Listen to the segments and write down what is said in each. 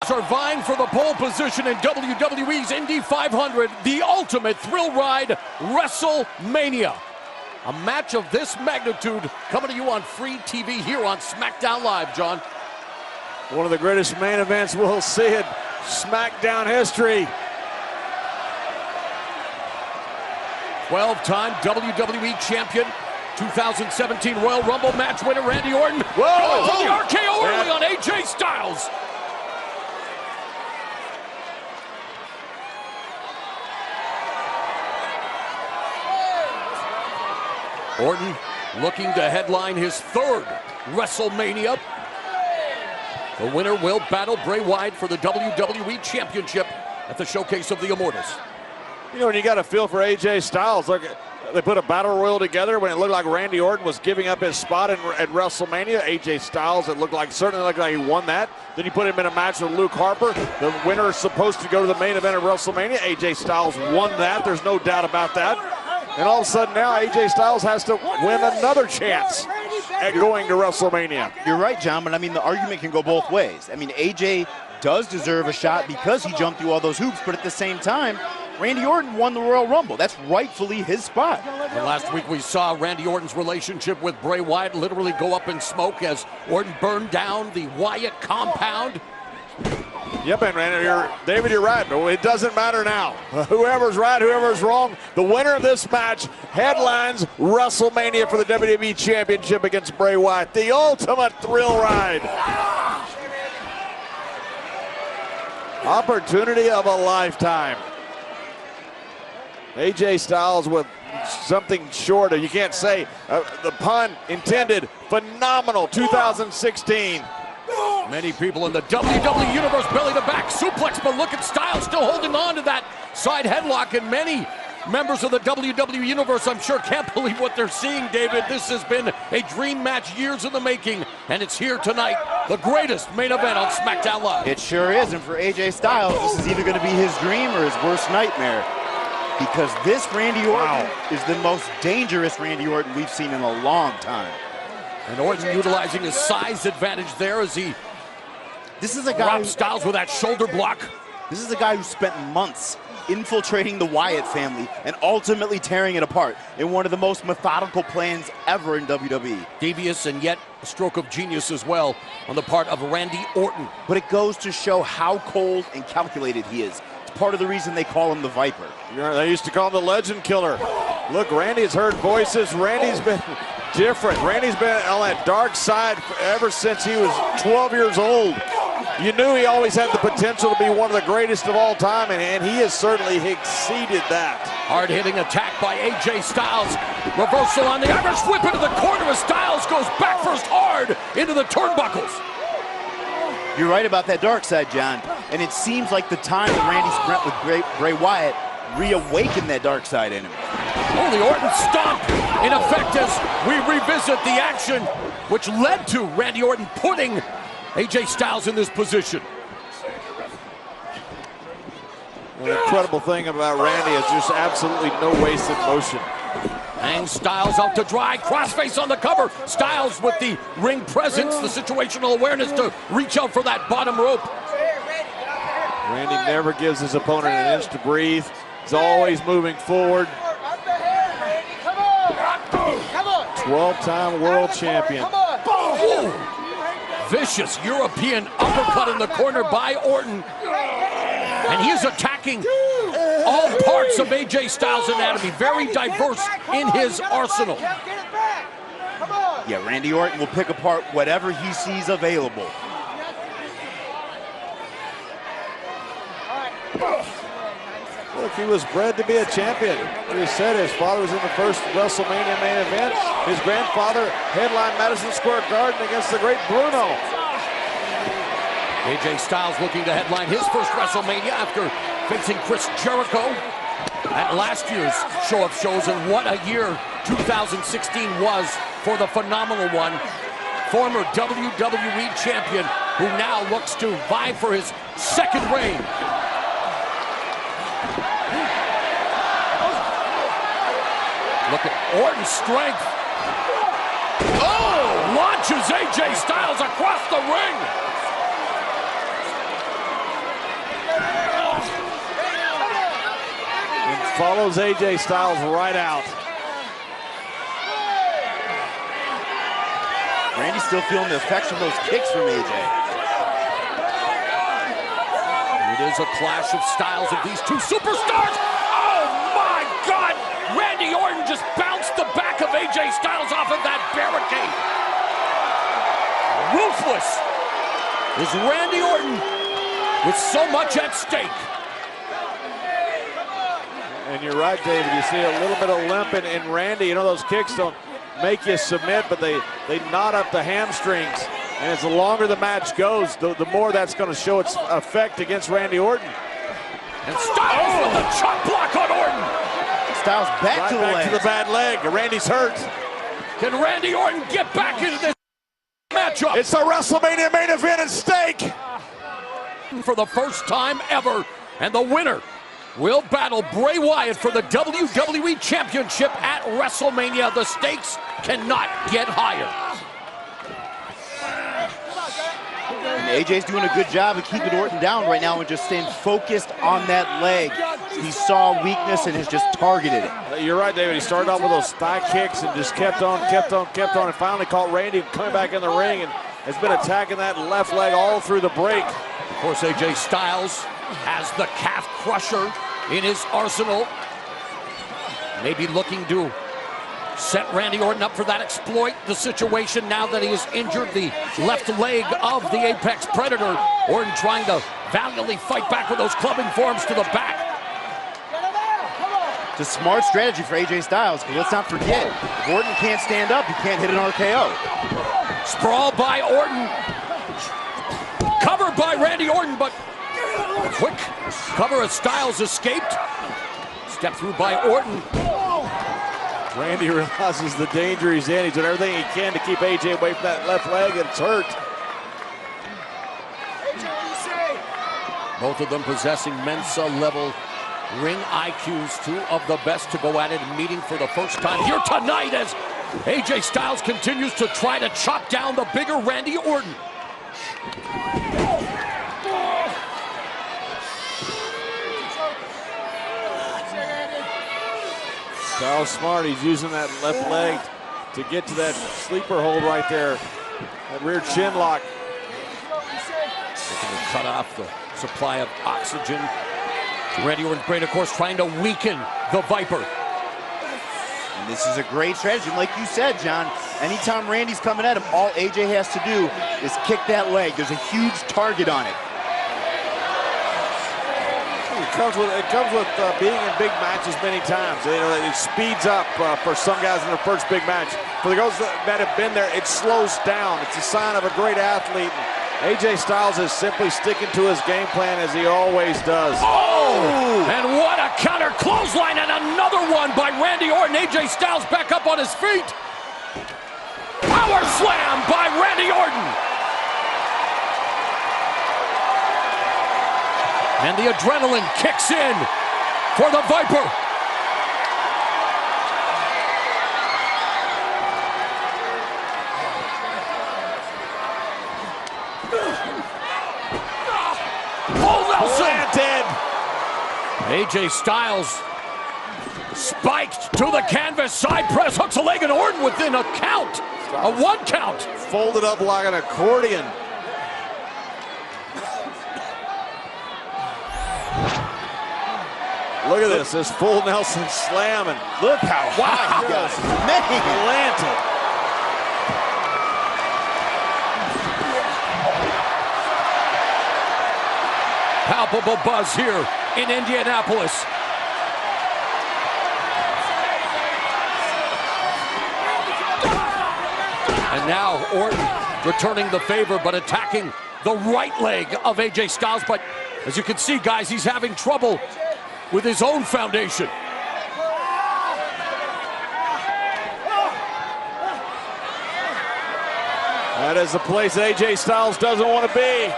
Are vying for the pole position in WWE's Indy 500, the ultimate thrill ride, WrestleMania. A match of this magnitude coming to you on free TV here on SmackDown Live, John. One of the greatest main events we'll see in SmackDown history. 12-time WWE champion, 2017 Royal Rumble match winner Randy Orton. Whoa! For the RKO early on AJ Styles. Orton looking to headline his third WrestleMania. The winner will battle Bray Wyatt for the WWE Championship at the Showcase of the Immortals. You know, when you got a feel for AJ Styles, look, they put a battle royal together when it looked like Randy Orton was giving up his spot at WrestleMania. AJ Styles, it certainly looked like he won that. Then you put him in a match with Luke Harper. The winner is supposed to go to the main event of WrestleMania. AJ Styles won that. There's no doubt about that. And all of a sudden now AJ Styles has to win another chance at going to WrestleMania. You're right, John, but I mean, the argument can go both ways. I mean, AJ does deserve a shot because he jumped through all those hoops, but at the same time, Randy Orton won the Royal Rumble. That's rightfully his spot. And last week we saw Randy Orton's relationship with Bray Wyatt literally go up in smoke as Orton burned down the Wyatt compound. Yep, and David, you're right, but it doesn't matter now. Whoever's right, whoever's wrong, the winner of this match headlines WrestleMania for the WWE Championship against Bray Wyatt. The ultimate thrill ride. Opportunity of a lifetime. AJ Styles with something short of, you can't say, the pun intended, phenomenal 2016. Many people in the WWE Universe belly to back suplex, but look at Styles still holding on to that side headlock, and many members of the WWE Universe, I'm sure, can't believe what they're seeing, David. This has been a dream match years in the making, and it's here tonight, the greatest main event on SmackDown Live. It sure is, and for AJ Styles, this is either going to be his dream or his worst nightmare, because this Randy Orton is the most dangerous Randy Orton we've seen in a long time. And Orton utilizing his size advantage there as he drops Styles with that shoulder block. This is a guy who spent months infiltrating the Wyatt family and ultimately tearing it apart in one of the most methodical plans ever in WWE. Devious and yet a stroke of genius as well on the part of Randy Orton. But it goes to show how cold and calculated he is. It's part of the reason they call him the Viper. They used to call him the Legend Killer. Look, Randy's heard voices. Randy's been different. Randy's been on that dark side ever since he was 12 years old. You knew he always had the potential to be one of the greatest of all time, and he has certainly exceeded that. Hard-hitting attack by AJ Styles. Reversal on the Irish whip into the corner as Styles goes back first hard into the turnbuckles. You're right about that dark side, John. And it seems like the time that Randy spent with Bray Wyatt reawakened that dark side in him. Oh, the Orton stomp in effect as we revisit the action which led to Randy Orton putting AJ Styles in this position. The incredible thing about Randy is just absolutely no wasted motion. Hangs Styles out to dry, crossface on the cover. Styles with the ring presence, the situational awareness to reach out for that bottom rope. Randy never gives his opponent an inch to breathe. He's always moving forward. 12-time world champion. Vicious European uppercut in the corner by Orton. And he is attacking all parts of AJ Styles' anatomy. Very diverse in his arsenal. Yeah, Randy Orton will pick apart whatever he sees available. Look, he was bred to be a champion. He said his father was in the first WrestleMania main event. His grandfather headlined Madison Square Garden against the great Bruno. AJ Styles looking to headline his first WrestleMania after facing Chris Jericho at last year's Show of Shows, and what a year 2016 was for the phenomenal one. Former WWE champion who now looks to vie for his second reign. Look at Orton's strength. Oh, launches AJ Styles across the ring. follows AJ Styles right out. Randy's still feeling the effects from those kicks from AJ. It is a clash of styles of these two superstars. Oh my God! Randy Orton just bounced the back of AJ Styles off of that barricade. Ruthless is Randy Orton with so much at stake. And you're right, David. You see a little bit of limp in Randy. You know, those kicks don't make you submit, but they knot up the hamstrings. And as the longer the match goes, the more that's going to show its effect against Randy Orton. And Styles with the chop block on Orton. Styles back Right to the back leg. to the bad leg. Randy's hurt. Can Randy Orton get back into this matchup? It's the WrestleMania main event at stake. For the first time ever, and the winner will battle Bray Wyatt for the WWE Championship at WrestleMania. The stakes cannot get higher. And AJ's doing a good job of keeping Orton down right now and just staying focused on that leg. He saw weakness and has just targeted it. You're right, David. He started off with those thigh kicks and just kept on, and finally caught Randy coming back in the ring and has been attacking that left leg all through the break. Of course, AJ Styles has the calf crusher in his arsenal. Maybe looking to set Randy Orton up for that exploit the situation now that he has injured the left leg of the Apex Predator. Orton trying to valiantly fight back with those clubbing forms to the back. It's a smart strategy for AJ Styles, because let's not forget, if Orton can't stand up, he can't hit an RKO. Sprawl by Orton. Covered by Randy Orton, but quick cover as Styles escaped. Step through by Orton. Randy realizes the danger he's in. He's doing everything he can to keep AJ away from that left leg, and it's hurt. Both of them possessing Mensa-level ring IQs, two of the best to go at it and meeting for the first time here tonight as AJ Styles continues to try to chop down the bigger Randy Orton. Styles smart. He's using that left leg to get to that sleeper hold right there. That rear chin lock. Looking to cut off the supply of oxygen. Randy Orton's brain, of course, trying to weaken the Viper. And this is a great strategy. Like you said, John, anytime Randy's coming at him, all AJ has to do is kick that leg. There's a huge target on it. It comes with being in big matches many times. You know, it speeds up for some guys in their first big match. For the guys that have been there, it slows down. It's a sign of a great athlete. AJ Styles is simply sticking to his game plan as he always does. Oh! And what a counter clothesline, and another one by Randy Orton. AJ Styles back up on his feet. Power slam by Randy Orton. And the adrenaline kicks in for the Viper. Planted. AJ Styles spiked to the canvas, side press, hooks a leg, and Orton within a count, a 1 count. Folded up like an accordion. Look at this full Nelson slam, and Look how high he goes. Man. planted. Palpable buzz here in Indianapolis. And now Orton returning the favor, but attacking the right leg of AJ Styles. But as you can see, guys, he's having trouble with his own foundation. That is the place AJ Styles doesn't want to be.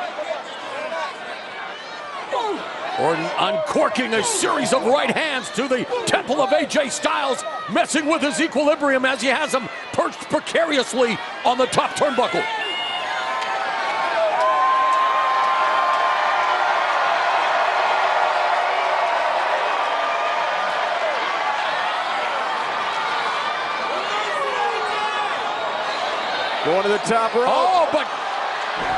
Orton uncorking a series of right hands to the temple of AJ Styles, messing with his equilibrium as he has him perched precariously on the top turnbuckle. Going to the top rope. Oh, but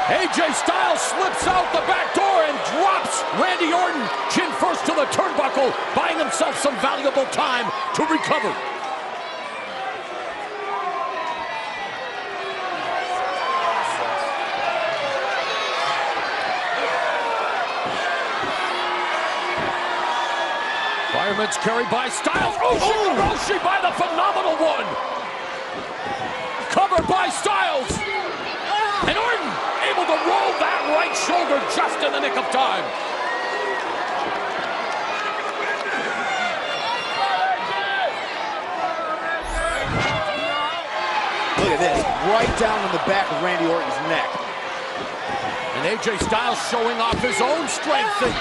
AJ Styles slips out the back door and drops Randy Orton chin first to the turnbuckle, buying himself some valuable time to recover. Fireman's carry by Styles. Roshi by the phenomenal one. Covered by Styles. And Orton able to roll that right shoulder just in the nick of time. Look at this, right down on the back of Randy Orton's neck. And AJ Styles showing off his own strength and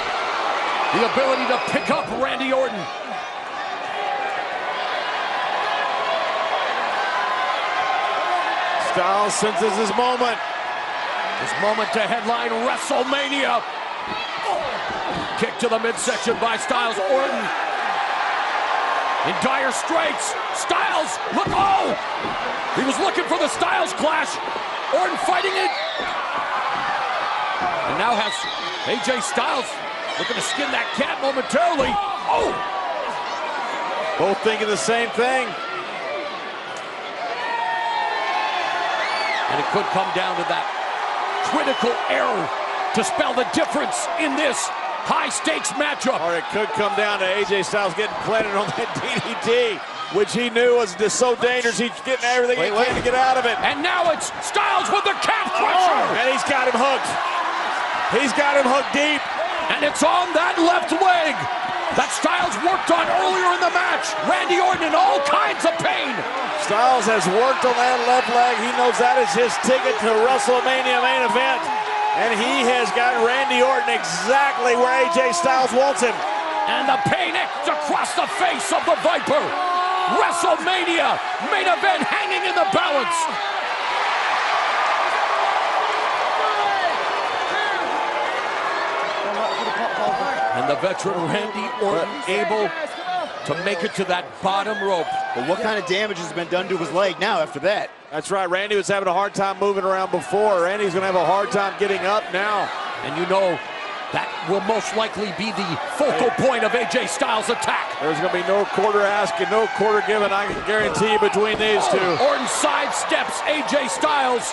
the ability to pick up Randy Orton. Styles senses his moment. His moment to headline WrestleMania. Kick to the midsection by Styles. Orton in dire straits. Styles, look, oh! He was looking for the Styles clash. Orton fighting it. And now has AJ Styles looking to skin that cat momentarily. Oh! Both thinking the same thing. And it could come down to that critical error to spell the difference in this high-stakes matchup. Or it could come down to AJ Styles getting planted on that DDT, which he knew was just so dangerous. He's getting everything he can to get out of it. And now it's Styles with the calf crusher. And he's got him hooked. He's got him hooked deep. And it's on that left leg that Styles worked on earlier in the match. Randy Orton in all kinds of pain. Styles has worked on that left leg. He knows that is his ticket to WrestleMania main event. And he has got Randy Orton exactly where AJ Styles wants him. And the pain etched across the face of the Viper. WrestleMania main event hanging in the balance. And the veteran Randy Orton able to make it to that bottom rope. But what kind of damage has been done to his leg now after that? That's right. Randy was having a hard time moving around before. Randy's going to have a hard time getting up now. And you know, that will most likely be the focal point of AJ Styles' attack. There's going to be no quarter ask and no quarter given, I can guarantee you, between these two. Orton sidesteps AJ Styles.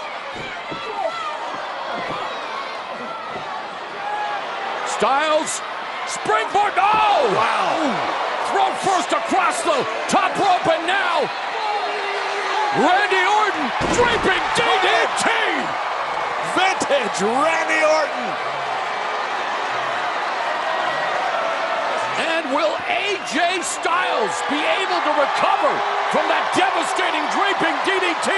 Styles, springboard, oh! Wow. Thrown first across the top rope, and now Randy Orton draping DDT! Vintage Randy Orton. And will AJ Styles be able to recover from that devastating draping DDT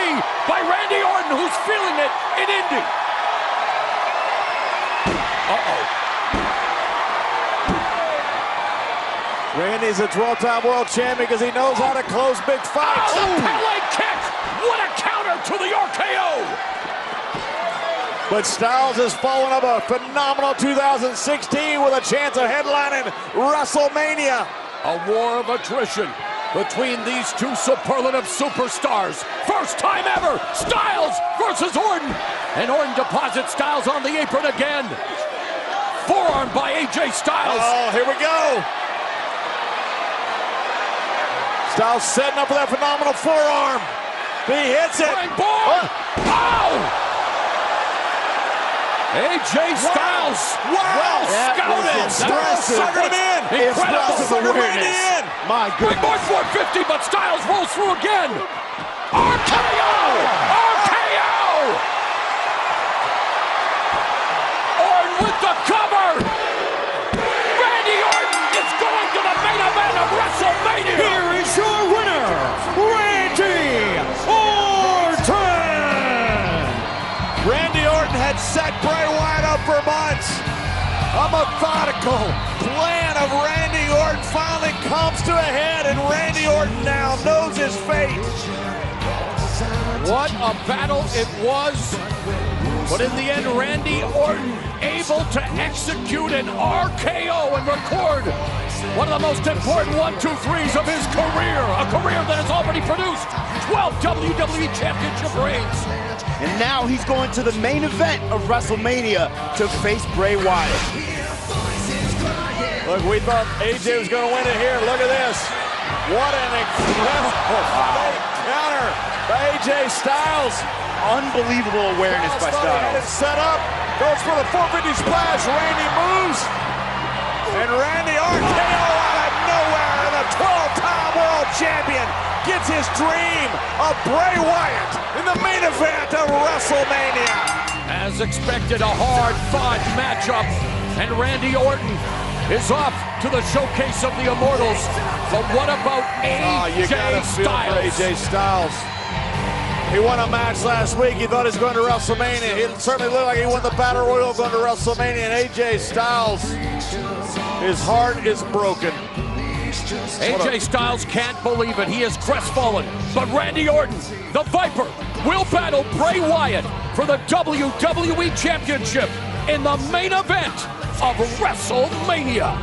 by Randy Orton, who's feeling it in Indy? Uh-oh. Randy's a 12-time world champion because he knows how to close big fights. Oh, the Pele kick! What a counter to the RKO! But Styles has followed up a phenomenal 2016 with a chance of headlining WrestleMania. A war of attrition between these two superlative superstars. First time ever, Styles versus Orton. And Orton deposits Styles on the apron again. Forearm by AJ Styles. Oh, here we go. Styles setting up with that phenomenal forearm. He hits it. Oh! AJ Styles. Wow! Scouted. Suckered him in. Incredible. Suckered Randy in. My goodness. Springboard 450, but Styles rolls through again. RKO! RKO! Orton with the cover. Randy Orton is going to the main event of WrestleMania. Here is your winner, Randy Orton! Randy Orton had set Bray Wyatt up for months. A methodical plan of Randy Orton finally comes to a head, and Randy Orton now knows his fate. What a battle it was. But in the end, Randy Orton able to execute an RKO and record one of the most important 1-2-3s of his career. A career that has already produced 12 WWE Championship reigns. And now he's going to the main event of WrestleMania to face Bray Wyatt. Look, we thought AJ was going to win it here. Look at this. What an incredible counter by AJ Styles. Unbelievable awareness by Had it Styles. set up. Goes for the 450 splash. Randy moves. And Randy RKO out of nowhere. And the 12-time world champion gets his dream of Bray Wyatt in the main event of WrestleMania. As expected, a hard-fought matchup, and Randy Orton is off to the showcase of the Immortals. But what about You AJ gotta feel for Styles? AJ Styles. He won a match last week. He thought he was going to WrestleMania. He certainly looked like he won the Battle Royal going to WrestleMania. And AJ Styles, his heart is broken. AJ Styles can't believe it. He is crestfallen. But Randy Orton, the Viper, will battle Bray Wyatt for the WWE Championship in the main event of WrestleMania.